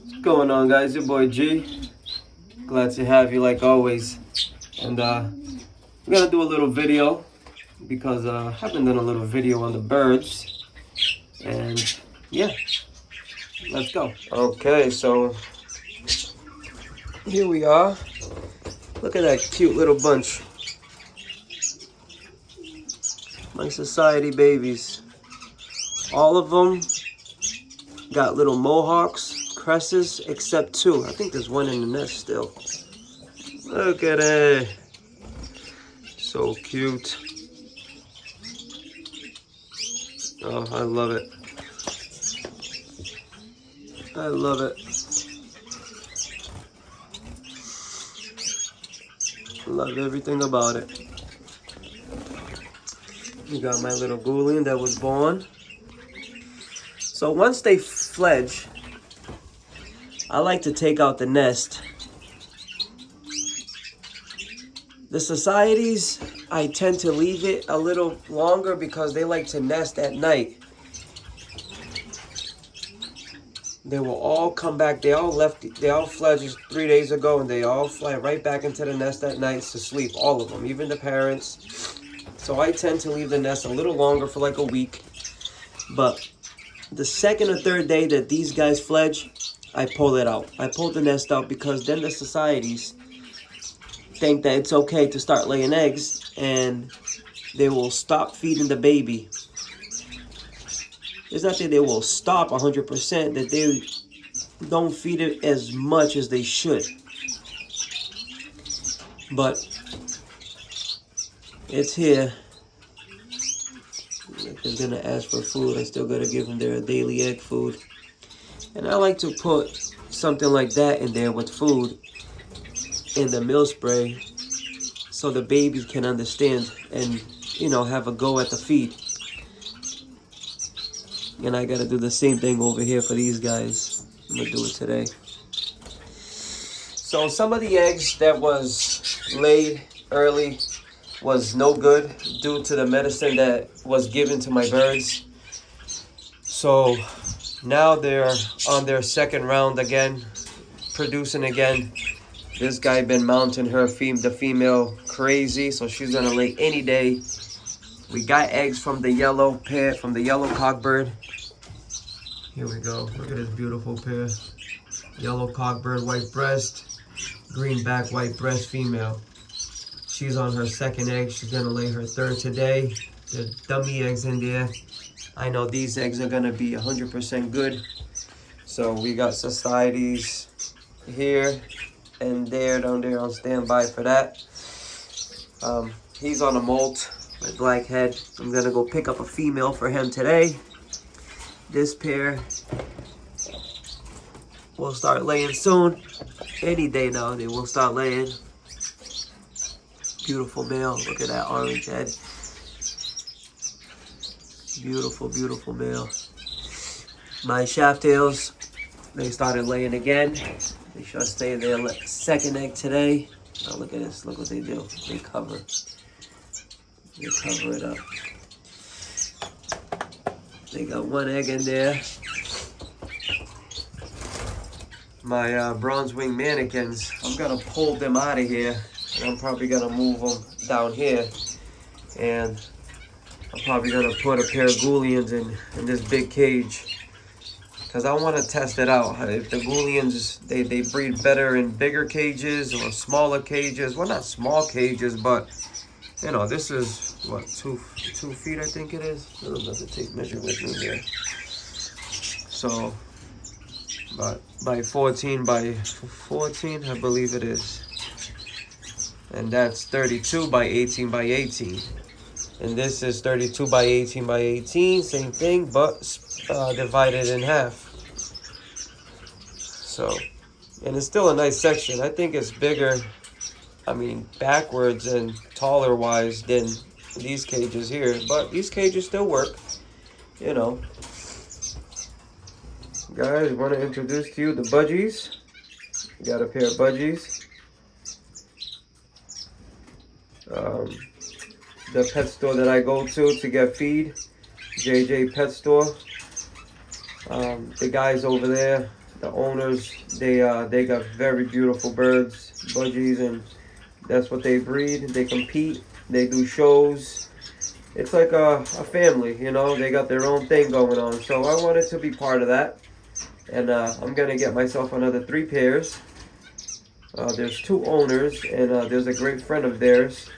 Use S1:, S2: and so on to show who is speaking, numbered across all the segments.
S1: What's going on, guys? Your boy G. Glad to have you like always. And I'm gonna do a little video because I haven't done a little video on the birds. And yeah, let's go. Okay, so here we are. Look at that cute little bunch. My society babies. All of them got little mohawks, cresses, except two. I think there's one in the nest still. Look at it. So cute. Oh, I love it. I love it. Love everything about it. You got my little Boolean that was born. So once they fledge, I like to take out the nest. The societies, I tend to leave it a little longer because they like to nest at night. They will all come back. They all fledged 3 days ago, and they all fly right back into the nest at night to sleep. All of them, even the parents. So I tend to leave the nest a little longer for like a week. But the second or third day that these guys fledge, I pull it out. I pull the nest out because then the societies think that it's okay to start laying eggs, and they will stop feeding the baby. It's not that they will stop 100%, that they don't feed it as much as they should. But it's here. They're gonna ask for food. I still gotta give them their daily egg food. And I like to put something like that in there with food in the meal spray so the babies can understand and, you know, have a go at the feed. And I gotta do the same thing over here for these guys. I'm gonna do it today. So some of the eggs that was laid early was no good due to the medicine that was given to my birds. So now they're on their second round again, producing again. This guy been mounting the female crazy, so she's gonna lay any day. We got eggs from the yellow pair, from the yellow cockbird. Here we go. Look at this beautiful pair. Yellow cockbird, white breast, green back, white breast female. She's on her second egg. She's gonna lay her third today. The dummy eggs in there. I know these eggs are gonna be 100% good. So we got societies here and there, down there on standby for that. He's on a molt with black head. I'm gonna go pick up a female for him today. This pair will start laying soon. Any day now they will start laying. Beautiful male. Look at that orange head. Beautiful, beautiful male. My shaft tails, they started laying again. They should stay in their second egg today. Now look at this. Look what they do. They cover. They cover it up. They got one egg in there. My bronze wing mannequins, I'm gonna pull them out of here. And I'm probably gonna move them down here. And I'm probably gonna put a pair of Booleans in this big cage. Because I want to test it out. If the Booleans, they breed better in bigger cages or smaller cages. Well, not small cages, but, you know, this is, what, 2 feet, I think it is? I don't have to take measurements in there. So, but by 14 by 14, I believe it is. And that's 32 by 18 by 18. And this is 32 by 18 by 18, same thing, but divided in half. So, and it's still a nice section. I think it's bigger, I mean, backwards and taller wise than these cages here. But these cages still work, you know. Guys, I want to introduce to you the budgies. We got a pair of budgies. The pet store that I go to get feed, JJ Pet Store. The guys over there The owners, they got very beautiful birds, budgies, and that's what they breed. They compete, they do shows. It's like a family, you know. They got their own thing going on. So I wanted to be part of that, and I'm gonna get myself another 3 pairs. There's 2 owners, and there's a great friend of theirs,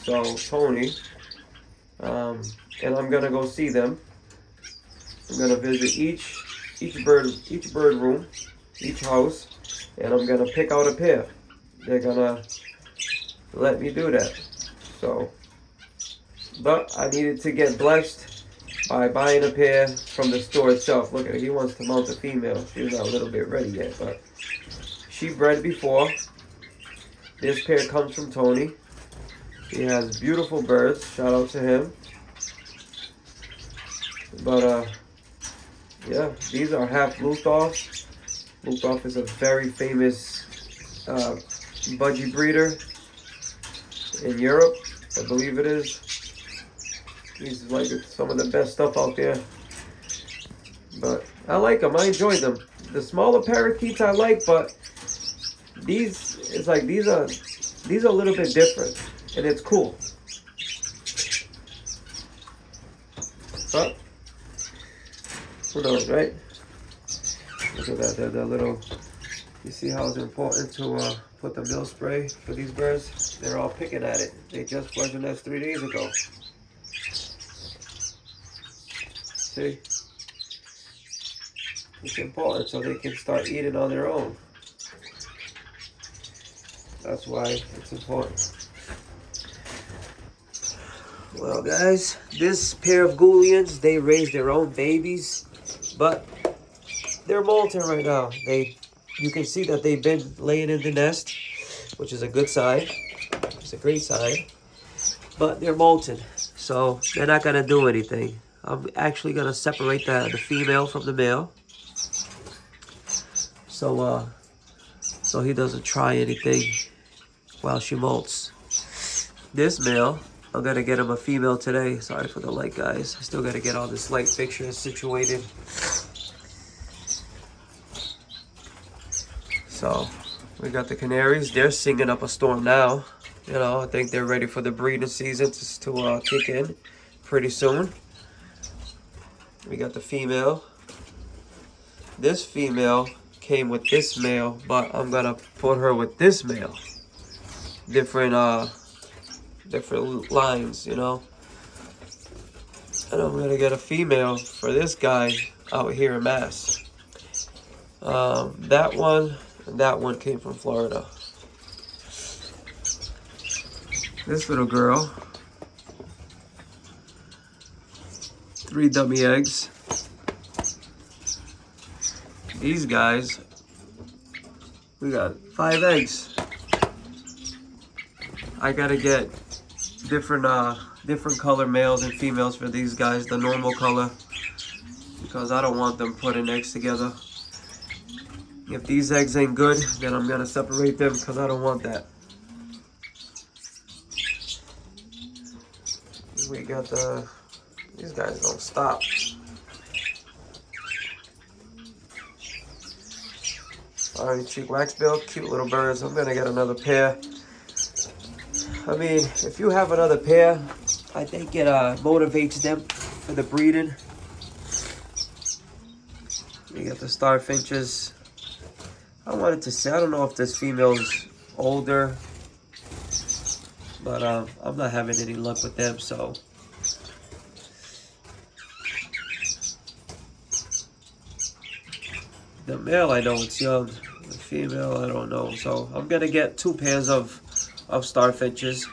S1: so Tony. And I'm gonna go see them. I'm gonna visit each bird room, each house, and I'm gonna pick out a pair. They're gonna let me do that. So, but I needed to get blessed by buying a pair from the store itself. Look at her, he wants to mount a female. She's not a little bit ready yet, but she bred before. This pair comes from Tony. He has beautiful birds. Shout out to him. But yeah, these are half Luthoff. Luthoff is a very famous budgie breeder in Europe, I believe it is. He's like some of the best stuff out there. But I like them. I enjoy them. The smaller parakeets I like, but these, it's like these are a little bit different, and it's cool. But who knows, right? Look at that, the little, you see how it's important to put the meal spray for these birds? They're all picking at it. They just flushed the nest 3 days ago. See? It's important so they can start eating on their own. That's why it's important. Well guys, this pair of Goulians, they raise their own babies, but they're molting right now. You can see that they've been laying in the nest, which is a good sign. It's a great sign. But they're molting, so they're not gonna do anything. I'm actually gonna separate the female from the male, so he doesn't try anything while she molts. This male, I'm gonna get him a female today. Sorry for the light, guys. I still gotta get all this light fixture situated. So we got the canaries. They're singing up a storm now. You know, I think they're ready for the breeding season to kick in pretty soon. We got the female. This female came with this male, but I'm gonna put her with this male. Different lines, you know. And I'm gonna get a female for this guy out here in Mass. That one and that one came from Florida. This little girl, 3 dummy eggs. These guys, we got 5 eggs. I gotta get different color males and females for these guys, the normal color, because I don't want them putting eggs together. If these eggs ain't good, then I'm gonna separate them because I don't want that. We got these guys don't stop. Alright, cheek waxbill, cute little birds. I'm gonna get another pair. I mean, if you have another pair, I think it motivates them for the breeding. We got the star finches. I wanted to say, I don't know if this female's older, but I'm not having any luck with them, so. The male, I know it's young. The female, I don't know. So I'm gonna get 2 pairs of starfinches.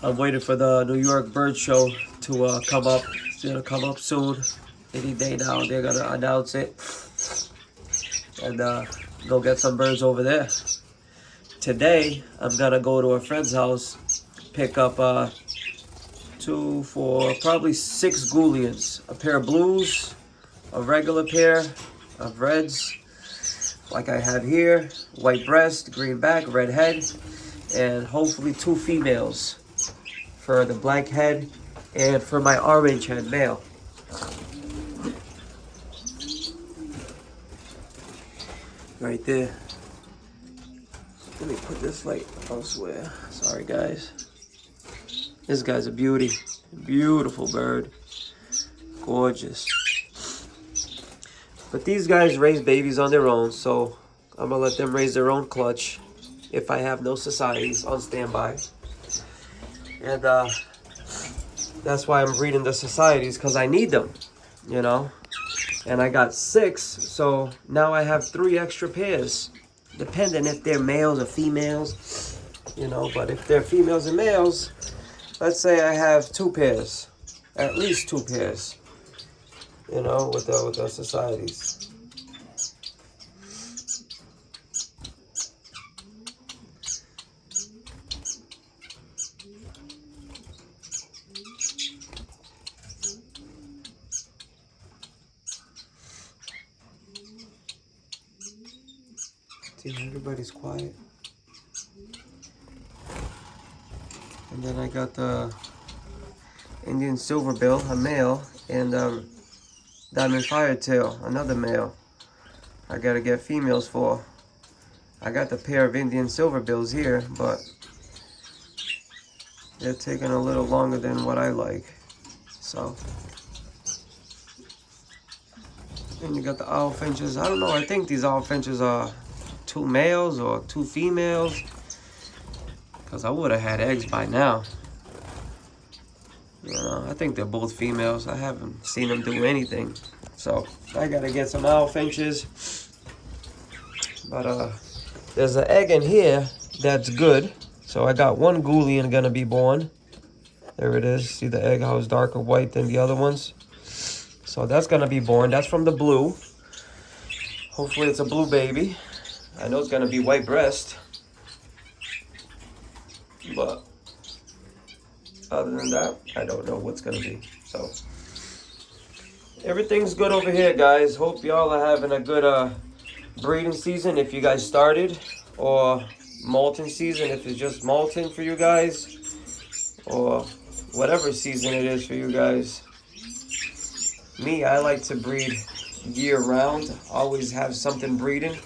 S1: I'm waiting for the New York Bird Show to come up. It's gonna come up soon. Any day now, they're gonna announce it. And go get some birds over there. Today, I'm gonna go to a friend's house, pick up 2, 4, probably 6 Goulians. A pair of blues, a regular pair of reds, like I have here, white breast, green back, red head, and hopefully 2 females for the black head and for my orange head male. right there. Let me put this light elsewhere. Sorry, guys. This guy's a beauty. Beautiful bird. Gorgeous. But these guys raise babies on their own, so I'm gonna let them raise their own clutch if I have no societies on standby. And that's why I'm breeding the societies, because I need them, you know. And I got 6, so now I have 3 extra pairs, depending if they're males or females, you know. But if they're females and males, let's say I have 2 pairs, at least 2 pairs, you know, with the societies. See, everybody's quiet. And then I got the Indian silverbill, a male, and diamond firetail, another male. I gotta get females for. I got the pair of Indian silverbills here, but they're taking a little longer than what I like. So, and you got the owl finches. I don't know, I think these owl finches are 2 males or 2 females, because I would have had eggs by now. You know, I think they're both females. I haven't seen them do anything. So I gotta get some owl finches. But there's an egg in here that's good. So I got 1 Goulian gonna be born. There it is. See the egg, how it's darker white than the other ones. So that's gonna be born. That's from the blue. Hopefully it's a blue baby. I know it's gonna be white breast. But other than that, I don't know what's gonna be. So everything's good over here, guys. Hope y'all are having a good breeding season if you guys started, or molting season if it's just molting for you guys, or whatever season it is for you guys. Me, I like to breed year round. Always have something breeding.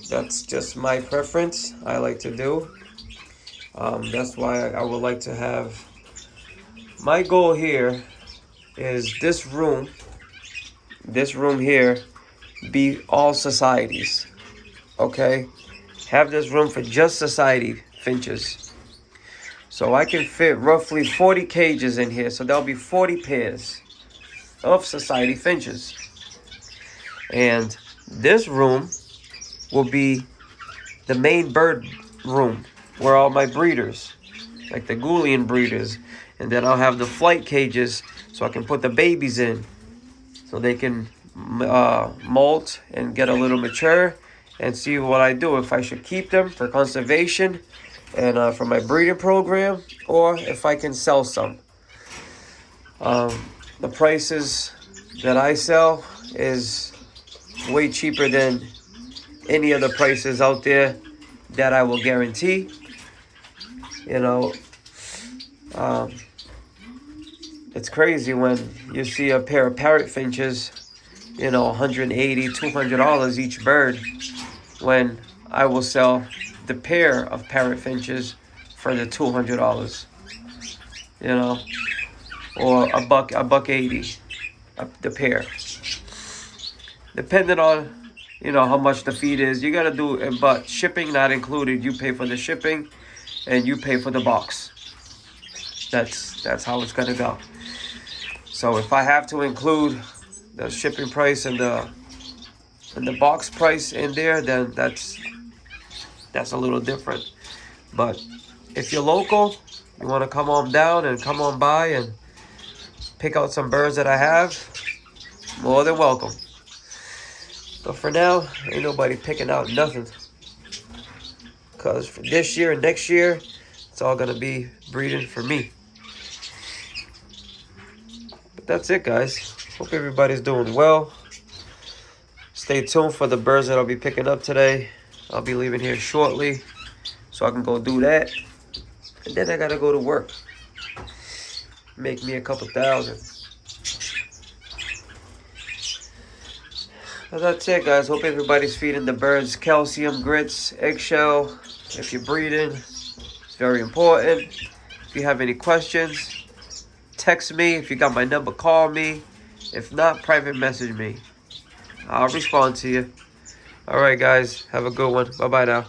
S1: That's just my preference. I like to do. That's why I would like to have. My goal here is this room here be all societies. Okay, have this room for just society finches, so I can fit roughly 40 cages in here. So there'll be 40 pairs of society finches, and this room will be the main bird room where all my breeders, like the Goulian breeders, and then I'll have the flight cages so I can put the babies in so they can molt and get a little mature, and see what I do, if I should keep them for conservation and for my breeding program, or if I can sell some. The prices that I sell is way cheaper than any of the prices out there that I will guarantee. You know, it's crazy when you see a pair of parrot finches, you know, $180, $200 each bird, when I will sell the pair of parrot finches for the $200, you know, or a buck $80 the pair, depending on, you know, how much the feed is. You gotta do it, but shipping not included. You pay for the shipping and you pay for the box. That's how it's gonna go. So if I have to include the shipping price and the box price in there, then that's a little different. But if you're local, you want to come on down and come on by and pick out some birds that I have, more than welcome. But for now, ain't nobody picking out nothing, because for this year and next year, it's all gonna be breeding for me. But that's it, guys. Hope everybody's doing well. Stay tuned for the birds that I'll be picking up today. I'll be leaving here shortly so I can go do that. And then I gotta go to work. Make me a couple thousand. Well, that's it, guys. Hope everybody's feeding the birds calcium, grits, eggshell. If you're breeding, it's very important. If you have any questions, text me. If you got my number, call me. If not, private message me. I'll respond to you. All right, guys. Have a good one. Bye-bye now.